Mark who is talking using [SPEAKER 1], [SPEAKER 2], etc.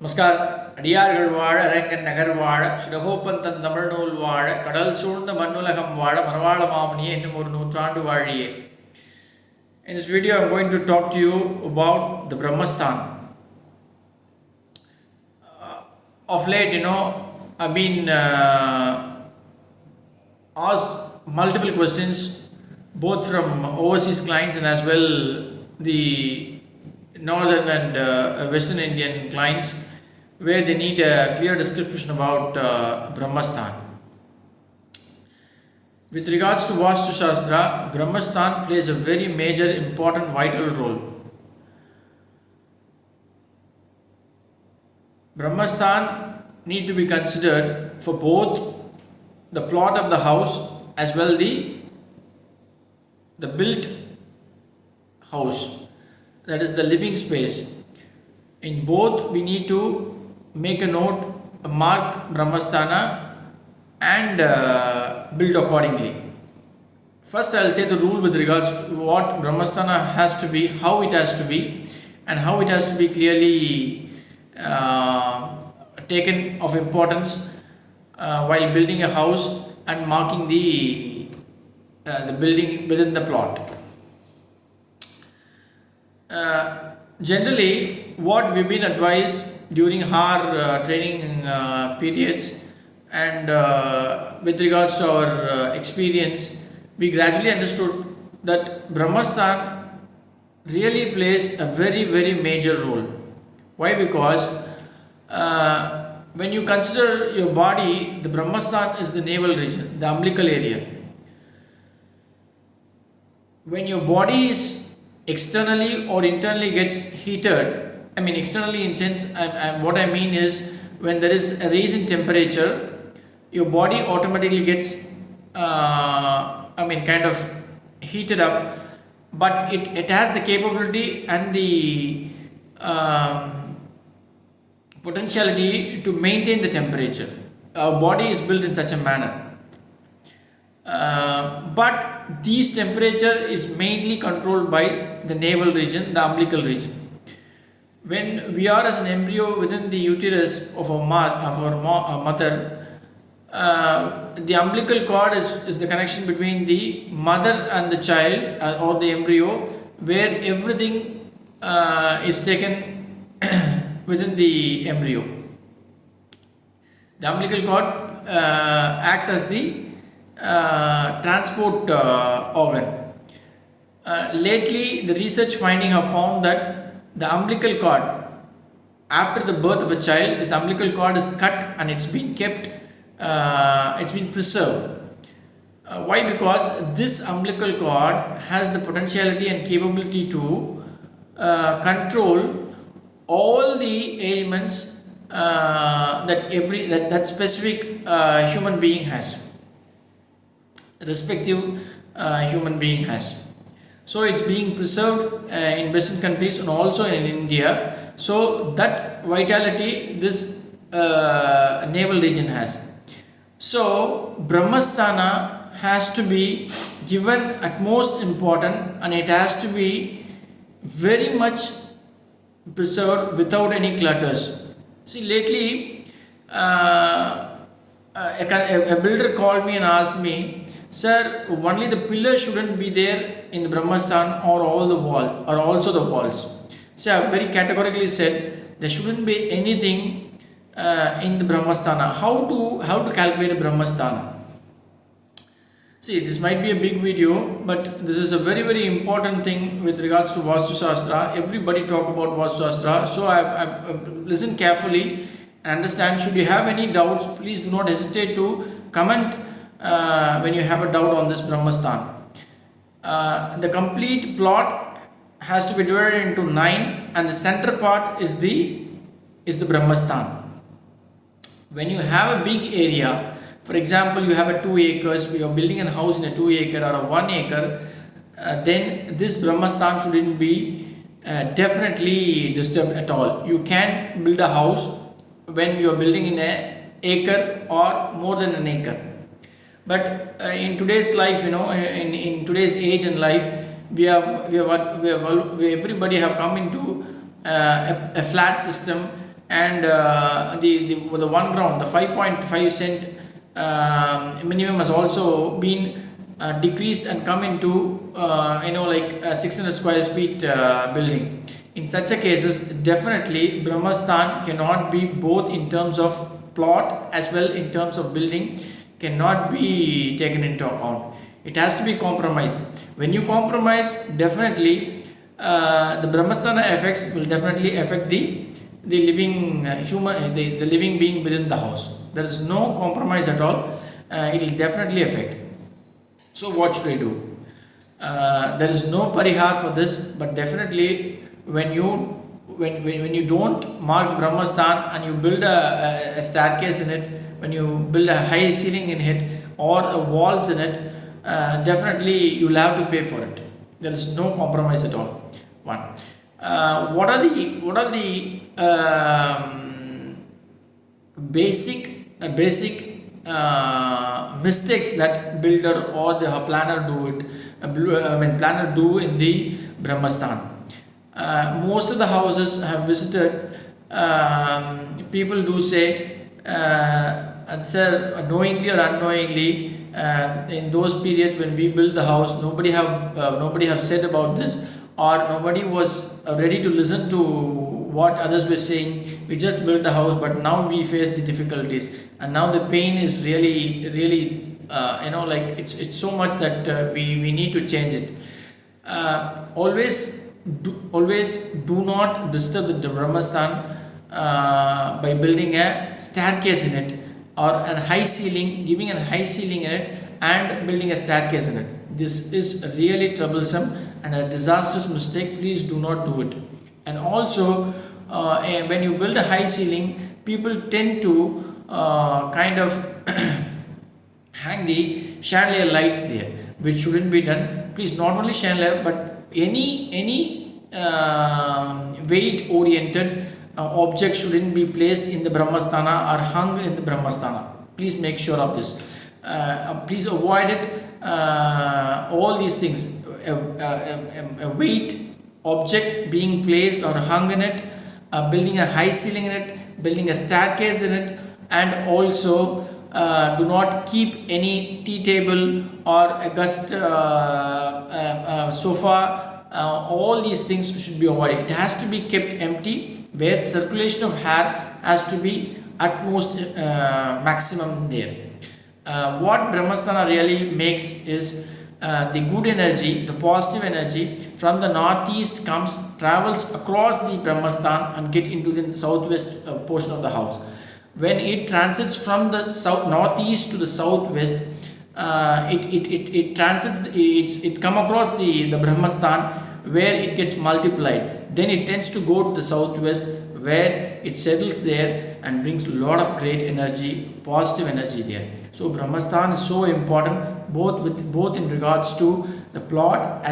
[SPEAKER 1] நமஸ்கார். அடியார்கள் வாழ அரங்கன் நகர் வாழ சுடகோப்பந்தன் தமிழ்நூல் வாழ கடல் சூழ்ந்த மண்ணுலகம் வாழ மரவாள மாமணியே என்னும் ஒரு நூற்றாண்டு வாழியே. In this video I am going to talk to you about the Bhramastan. Of late, I've been asked multiple questions both from overseas clients and as well the northern and western Indian clients, where they need a clear description about Bhramastan. With regards to Vastu Shastra, Bhramastan plays a very major, important, vital role. Bhramastan need to be considered for both the plot of the house as well the built house, that is the living space. In both we need to make a note, mark Bhramastana and build accordingly. First I will say the rule with regards to what Bhramastana has to be, how it has to be, and how it has to be clearly taken of importance while building a house and marking the building within the plot. Generally, what we've been advised during our training periods and with regards to our experience, we gradually understood that Bhramastan really plays a very, very major role. Why? Because when you consider your body, the Bhramastan is the navel region, the umbilical area. When your body is externally or internally gets heated, I mean externally in sense, what I mean is when there is a raise in temperature, your body automatically gets kind of heated up, but it has the capability and the potentiality to maintain the temperature. Our body is built in such a manner. But this temperature is mainly controlled by the navel region, the umbilical region. When we are as an embryo within the uterus of our mother, the umbilical cord is the connection between the mother and the child or the embryo, where everything is taken within the embryo. The umbilical cord acts as the transport organ. Lately, the research finding have found that the umbilical cord, after the birth of a child, this umbilical cord is cut and it's been kept, it's been preserved. Why? Because this umbilical cord has the potentiality and capability to control all the ailments that specific human being has, respective human being has. So it's being preserved in Western countries and also in India. So that vitality this navel region has. So Bhramasthana has to be given utmost important, and it has to be very much preserved without any clutters. See, lately a builder called me and asked me, "Sir, only the pillars shouldn't be there in the Bhramastan or all the wall or also the walls." So I very categorically said there shouldn't be anything in the Bhramasthana. How to calculate a Bhramasthana? See, this might be a big video, but this is a very, very important thing with regards to Vastu Shastra. Everybody talk about Vastu Shastra, so I listen carefully and understand. Should you have any doubts, please do not hesitate to comment when you have a doubt on this Bhramastan. The complete plot has to be divided into 9, and the center part is the Bhramastan. When you have a big area, for example, you have a 2 acres, you are building a house in a 2 acre or a 1 acre, then this Bhramastan shouldn't be definitely disturbed at all. You can build a house when you are building in an acre or more than an acre. But in today's life, in today's age and life, everybody have come into a flat system and the one ground, the 5.5 cent minimum has also been decreased and come into like 600 square feet building. In such a cases, definitely Brahmastan cannot be both in terms of plot as well in terms of building, cannot be taken into account. It has to be compromised. When you compromise, definitely the Brahmastana effects will definitely affect the living human, the living being within the house. There is no compromise at all. It will definitely affect. So what should I do? There is no parihar for this, but definitely when you don't mark Brahmastan and you build a staircase in it, when you build a high ceiling in it or walls in it, definitely you will have to pay for it. There is no compromise at all. One. What are the basic mistakes that builder or the planner planner do in the Brahmastan? Most of the houses I have visited, people do say, sir, knowingly or unknowingly, in those periods when we built the house, nobody have said about this, or nobody was ready to listen to what others were saying. We just built a house, but now we face the difficulties, and now the pain is really like it's so much that we need to change it. Always do not disturb the Brahmastan by building a staircase in it or a high ceiling, giving a high ceiling in it and building a staircase in it. This is really troublesome and a disastrous mistake. Please do not do it. And also when you build a high ceiling, people tend to kind of hang the chandelier lights there, which shouldn't be done. Please, not only chandelier but any weight oriented object shouldn't be placed in the Brahmasthana or hung in the Brahmasthana. Please make sure of this. Please avoid it. All these things, a weight object being placed or hung in it, building a high ceiling in it, building a staircase in it, and also do not keep any tea table or august sofa. All these things should be avoided. It has to be kept empty, where circulation of air has to be at most maximum there. What Brahmasthana really makes is the good energy, the positive energy from the northeast travels across the Brahmastan and get into the southwest portion of the house. When it transits from the northeast to the southwest, it transits, it come across the Brahmastan, where it gets multiplied. Then it tends to go to the southwest, where it settles there and brings a lot of great energy, positive energy there. So Brahmastan is so important, both in regards to the plot as